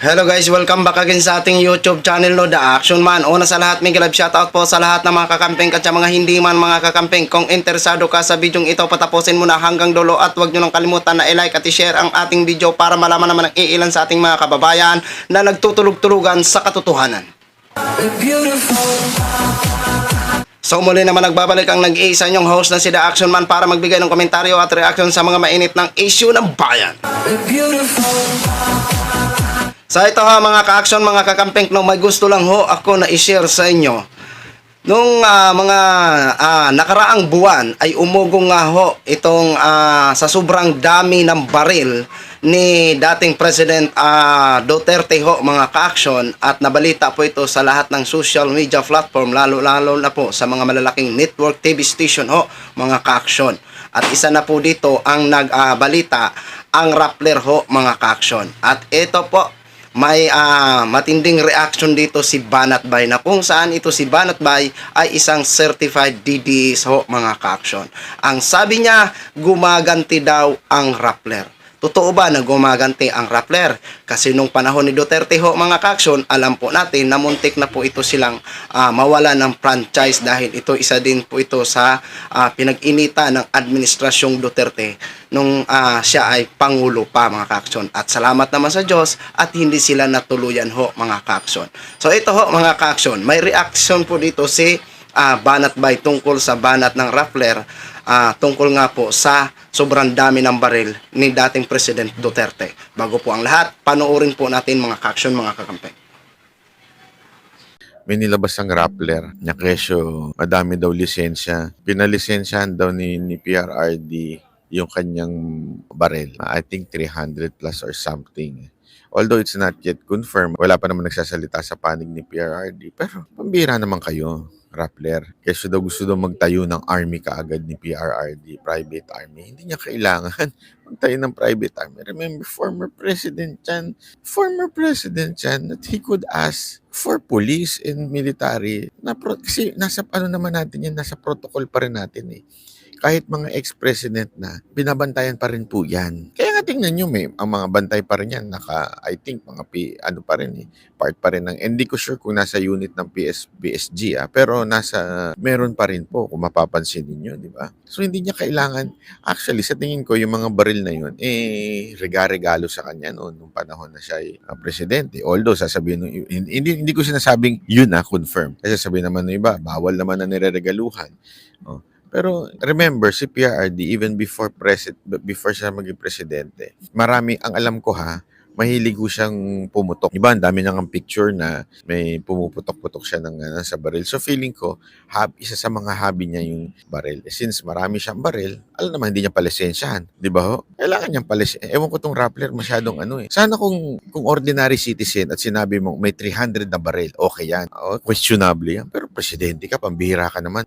Hello guys, welcome back again sa ating YouTube channel no, The Action Man. Una sa lahat, may love shoutout po sa lahat ng mga kakamping at sa mga hindi man mga kakamping. Kung interesado ka sa bidyong ito, patapusin mo na hanggang dulo at huwag nyo nang kalimutan na i-like at i-share ang ating video para malaman naman ang iilan sa ating mga kababayan na nagtutulog-tulugan sa katotohanan. So muli naman nagbabalik ang nag-iisa nyong host na si The Action Man para magbigay ng komentaryo at reaction sa mga mainit ng issue ng bayan. So ito ha mga ka-action, mga kakamping, no, may gusto lang ho ako na i-share sa inyo. Nung mga nakaraang buwan ay umugong nga ho itong sa sobrang dami ng baril ni dating President Duterte ho mga ka-action, at nabalita po ito sa lahat ng social media platform, lalo na po sa mga malalaking network TV station ho mga ka-action. At isa na po dito ang nagbalita ang Rappler ho mga ka-action. At ito po, may matinding reaction dito si Banat Bay, na kung saan ito si Banat Bay ay isang certified DDS ho mga ka-action. Ang sabi niya, gumaganti daw ang Rappler. Totoo ba na gumaganti ang Rappler? Kasi nung panahon ni Duterte ho mga ka-action, alam po natin na muntik na po ito silang mawala ng franchise, dahil ito isa din po ito sa pinag-inita ng administrasyong Duterte nung siya ay pangulo pa mga ka-action. At salamat naman sa Diyos at hindi sila natuluyan ho mga ka-action. So ito ho mga ka-action, may reaction po dito si Banat Bay tungkol sa banat ng Rappler, tungkol nga po sa sobrang dami ng baril ni dating President Duterte. Bago po ang lahat, panoorin po natin mga ka-action, mga kakampeng. May nilabas ang Rappler na kesyo, madami daw lisensya. Pinalisensyahan daw ni PRRD yung kanyang baril. I think 300 plus or something. Although it's not yet confirmed, wala pa naman nagsasalita sa panig ni PRRD. Pero pambira naman kayo, Rappler. Kesyo daw gusto daw magtayo ng army kaagad ni PRRD, private army. Hindi niya kailangan magtayo ng private army. Remember, former president yan, that he could ask for police and military. Kasi nasa ano naman natin yan, nasa protocol pa rin natin eh. Kahit mga ex-president na, binabantayan pa rin po yan. Kaya nga tingnan nyo, ang mga bantay pa rin yan, I think, ano pa rin eh, part pa rin ng, hindi ko sure kung nasa unit ng BSG, pero meron pa rin po, kung mapapansin niyo, di ba? So, hindi niya kailangan, actually, sa tingin ko, yung mga baril na yun, regalo sa kanya noon, nung panahon na siya ay presidente. Although, sasabihin, hindi ko sinasabing yun confirm. Kasi sabihin naman ng iba, bawal naman na nireregaluhan. Oh. Pero remember, si PRRD, even before siya maging presidente, marami, ang alam ko mahilig siyang pumutok. Iba, ang dami niyang picture na may pumuputok-putok siya sa baril. So feeling ko, isa sa mga hobby niya yung baril. Since marami siyang baril, alam naman, hindi niya palisensyahan. Di ba ho? Kailangan niyang palisensyahan. Ewan ko tong Rappler, masyadong Sana kung ordinary citizen at sinabi mo may 300 na baril, okay yan. Questionable yan. Pero presidente ka, pambihira ka naman.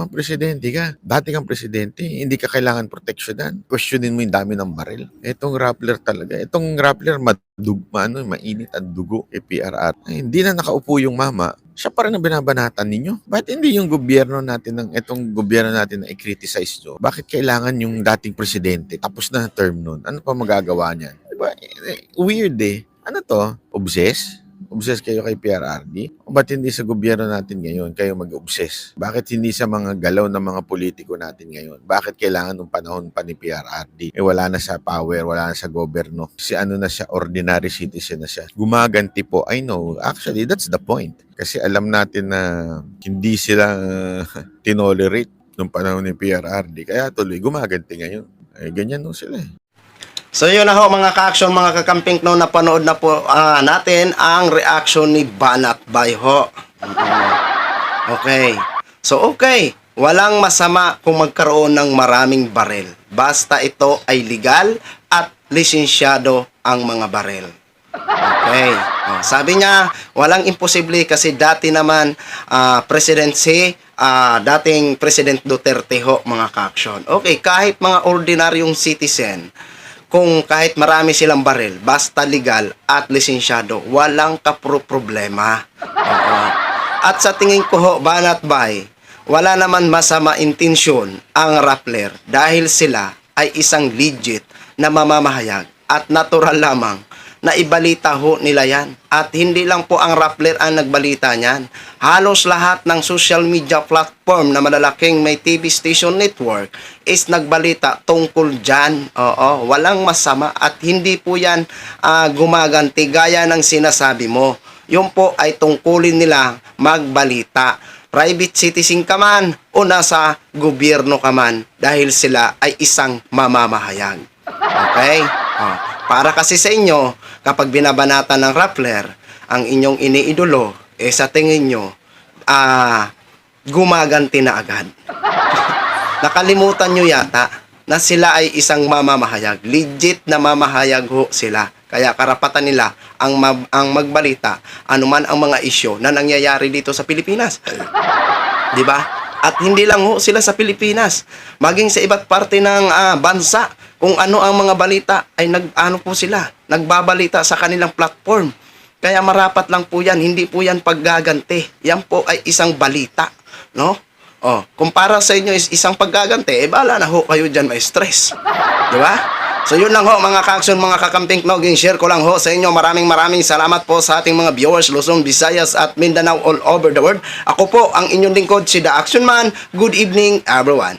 Presidente ka. Dati kang presidente, hindi ka kailangan proteksyonan. Questionin mo yung dami ng baril. Itong Rappler talaga. Itong Rappler, mainit ang dugo kay PRR. Hindi na nakaupo yung mama, siya pa rin ang binabanatan ninyo. Bakit hindi yung gobyerno natin, itong gobyerno natin na i-criticize nyo? Bakit kailangan yung dating presidente, tapos na term nun? Ano pa magagawa niyan? Diba? Weird eh. Ano to? Obsess kayo kay PRRD? O ba't hindi sa gobyerno natin ngayon kayo mag-obsess? Bakit hindi sa mga galaw ng mga politiko natin ngayon? Bakit kailangan nung panahon pa ni PRRD? Wala na sa power, wala na sa gobyerno. Na siya, ordinary citizen na siya. Gumaganti po. I know, actually, that's the point. Kasi alam natin na hindi sila tinolerate nung panahon ni PRRD. Kaya tuloy, gumaganti ngayon. Ganyan nung sila eh. So yun na ho mga ka-action, mga kakamping, no, napanood na po natin ang reaction ni Banat Bay ho. Okay. So okay, walang masama kung magkaroon ng maraming baril. Basta ito ay legal at lisensyado ang mga baril. Okay. Sabi niya, walang imposible kasi dati naman dating President Duterte ho mga ka-action. Okay, kahit mga ordinaryong citizen, kung kahit marami silang baril, basta legal at lisensyado, walang problema. At sa tingin ko ho, Banat Bay, wala naman masama intensyon ang Rappler dahil sila ay isang legit na mamamahayag at natural lamang na ibalita ho nila yan. At hindi lang po ang Rappler ang nagbalita niyan. Halos lahat ng social media platform na malalaking may TV station network is nagbalita tungkol dyan. Oo, walang masama at hindi po yan gumaganti gaya ng sinasabi mo. Yun po ay tungkulin nila magbalita. Private citizen ka man o nasa gobyerno ka man dahil sila ay isang mamamahayag. Okay? Para kasi sa inyo, kapag binabanatan ng Rappler, ang inyong iniidolo, sa tingin nyo, gumaganti na agad. Nakalimutan nyo yata na sila ay isang mamamahayag. Legit na mamahayag ho sila. Kaya karapatan nila ang magbalita anuman ang mga isyu na nangyayari dito sa Pilipinas. 'Di ba? At hindi lang ho sila sa Pilipinas, maging sa iba't parte ng bansa, kung ano ang mga balita ay nagbabalita sa kanilang platform. Kaya marapat lang po 'yan, hindi po 'yan paggaganti. Yan po ay isang balita, no? Kung para sa inyo is isang paggaganti, bahala na ho kayo diyan, may stress. 'Di ba? So yun lang ho mga ka-action, mga kakamping knowing, share ko lang ho sa inyo. Maraming salamat po sa ating mga viewers Luzon, Visayas at Mindanao all over the world. Ako po ang inyong lingkod, si The Action Man. Good evening everyone.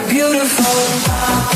Beautiful.